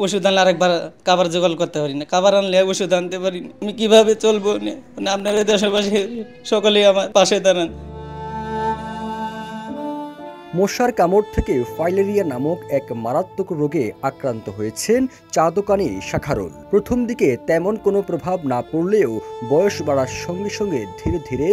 ওষুধ আনলে আরেকবার খাবার জোগাড় করতে পারি না, খাবার আনলে ওষুধ আনতে পারি না। আমি কিভাবে চলবো? মানে আপনারা দেশবাসী সকলেই আমার পাশে দাঁড়ান। মশার কামড় থেকে ফাইলেরিয়া নামক এক মারাত্মক রোগে আক্রান্ত হয়েছেন চা দোকানি শাখারুল। প্রথম দিকে তেমন কোনো প্রভাব না পড়লেও বয়স বাড়ার সঙ্গে সঙ্গে ধীরে ধীরে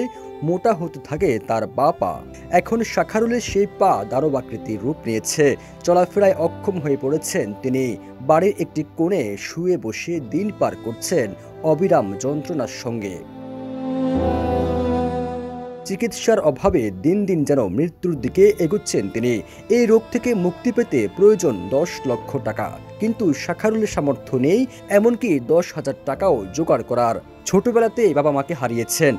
মোটা হতে থাকে তার বা পা। এখন শাখারুলের সেই পা দানবাকৃতির রূপ নিয়েছে। চলাফেরায় অক্ষম হয়ে পড়েছেন তিনি। বাড়ির একটি কোণে শুয়ে বসে দিন পার করছেন অবিরাম যন্ত্রণার সঙ্গে। চিকিৎসার অভাবে দিন দিন যেন মৃত্যুর দিকে এগোচ্ছেন তিনি। এই রোগ থেকে মুক্তি পেতে প্রয়োজন 10 লক্ষ টাকা, কিন্তু শাখারুলের সামর্থ্য নেই এমনকি 10,000 টাকাও জোগাড় করার। ছোটবেলাতেই বাবা মাকে হারিয়েছেন।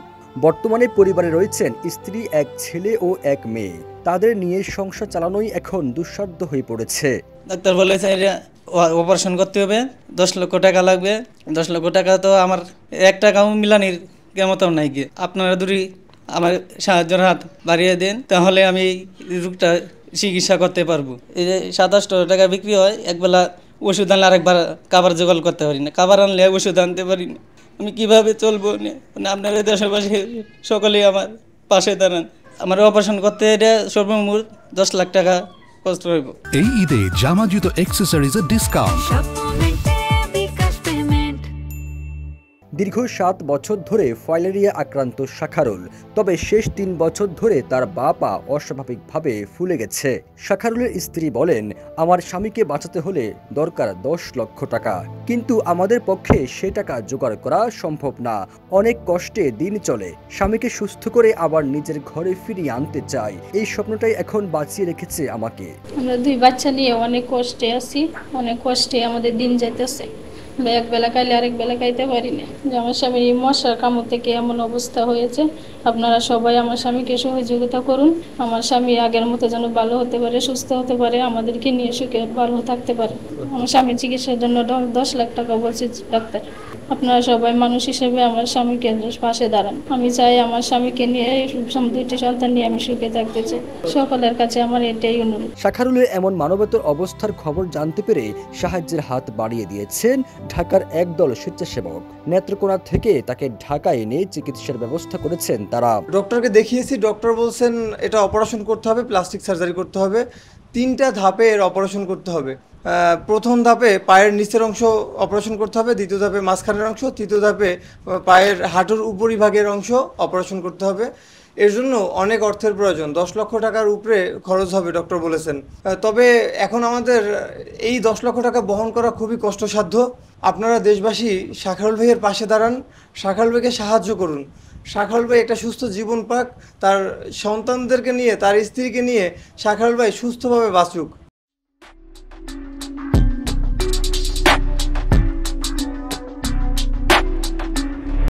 বর্তমানে পরিবারে রয়েছেন স্ত্রী, এক ছেলে ও এক মেয়ে। তাদের নিয়ে সংসার চালানোই এখন দুঃসাধ্য হয়ে পড়েছে। ডাক্তার বলেছে অপারেশন করতে হবে, 10 লক্ষ টাকা লাগবে। 10 লক্ষ টাকা তো আমার 1 টাকাও মিলানির কেমতাও নাই গিয়ে। আপনারা দুটি আমার সাহায্যের হাত বাড়িয়ে দেন, তাহলে আমি এই রোগটা চিকিৎসা করতে পারবো। এই যে 27 টাকা বিক্রি হয়, একবেলা ওষুধ আনলে আরেকবার খাবার জোগাড় করতে পারি না, খাবার আনলে ওষুধ আনতে পারি না। আমি কিভাবে চলবো? মানে আপনারা দেশবাসী সকলেই আমার পাশে দাঁড়ান। আমার অপারেশন করতে এটা সর্বমোট 10 লাখ টাকা কষ্ট হইব। এই ঈদে জামা জুতো অ্যাক্সেসরিজের ডিসকাউন্ট। দীর্ঘ 7 বছর ধরে ফাইলেরিয়া আক্রান্ত শাখারুল। তবে শেষ 3 বছর ধরে তার বা পা অস্বাভাবিকভাবে ফুলে গেছে। শাখারুলের স্ত্রী বলেন, আমার স্বামীকে বাঁচাতে হলে দরকার 10 লক্ষ টাকা, কিন্তু আমাদের পক্ষে সে টাকা জোগাড় করা সম্ভব না। অনেক কষ্টে দিন চলে। স্বামীকে সুস্থ করে আবার নিজের ঘরে ফিরিয়ে আনতে চাই, এই স্বপ্নটাই এখন বাঁচিয়ে রেখেছে আমাকে। আমরা 2 বাচ্চা নিয়ে অনেক কষ্টে আছি, অনেক কষ্টে আমাদের দিন যাইতেছে। এক বেলা খাইলে আরেক বেলা খাইতে পারি না। যে আমার স্বামী মশার কামড় থেকে এমন অবস্থা হয়েছে। আপনারা সবাই আমার স্বামীকে সহযোগিতা করুন। আমার স্বামী আগের মতো যেন ভালো হতে পারে, সুস্থ হতে পারে, আমাদেরকে নিয়ে সুখে ভালো থাকতে পারে। আমার স্বামীর চিকিৎসার জন্য 10 লাখ টাকা বলছে ডাক্তার। আপনারা সবাই মানুষ হিসেবে আমার স্বামীকে পাশে দাঁড়ান। আমি চাই আমার স্বামীকে নিয়ে 2টি সন্তান নিয়ে আমি সুখে থাকতে চাই। সকলের কাছে আমার এটাই অনুরোধ। শাখারুলের এমন মানবেতর অবস্থার খবর জানতে পেরে সাহায্যের হাত বাড়িয়ে দিয়েছেন ঢাকার একদল স্বেচ্ছাসেবক। নেত্রকোনা থেকে তাকে ঢাকায় এনে চিকিৎসার ব্যবস্থা করেছেন তারা। ডক্টরকে দেখিয়েছি, ডক্টর বলছেন এটা অপারেশন করতে হবে, প্লাস্টিক সার্জারি করতে হবে। 3টা ধাপে এর অপারেশন করতে হবে। প্রথম ধাপে পায়ের নিচের অংশ অপারেশন করতে হবে, দ্বিতীয় ধাপে মাঝখানের অংশ, তৃতীয় ধাপে পায়ের হাঁটুর উপরিভাগের অংশ অপারেশন করতে হবে। এর জন্য অনেক অর্থের প্রয়োজন, 10 লক্ষ টাকার উপরে খরচ হবে ডক্টর বলেছেন। তবে এখন আমাদের এই 10 লক্ষ টাকা বহন করা খুবই কষ্টসাধ্য। আপনারা দেশবাসী শাখারুল ভাইয়ের পাশে দাঁড়ান, শাখারুল ভাইকে সাহায্য করুন। শাখারুল ভাই একটা সুস্থ জীবন পাক, তার সন্তানদেরকে নিয়ে, তার স্ত্রীকে নিয়ে শাখারুল ভাই সুস্থভাবে বাঁচুক।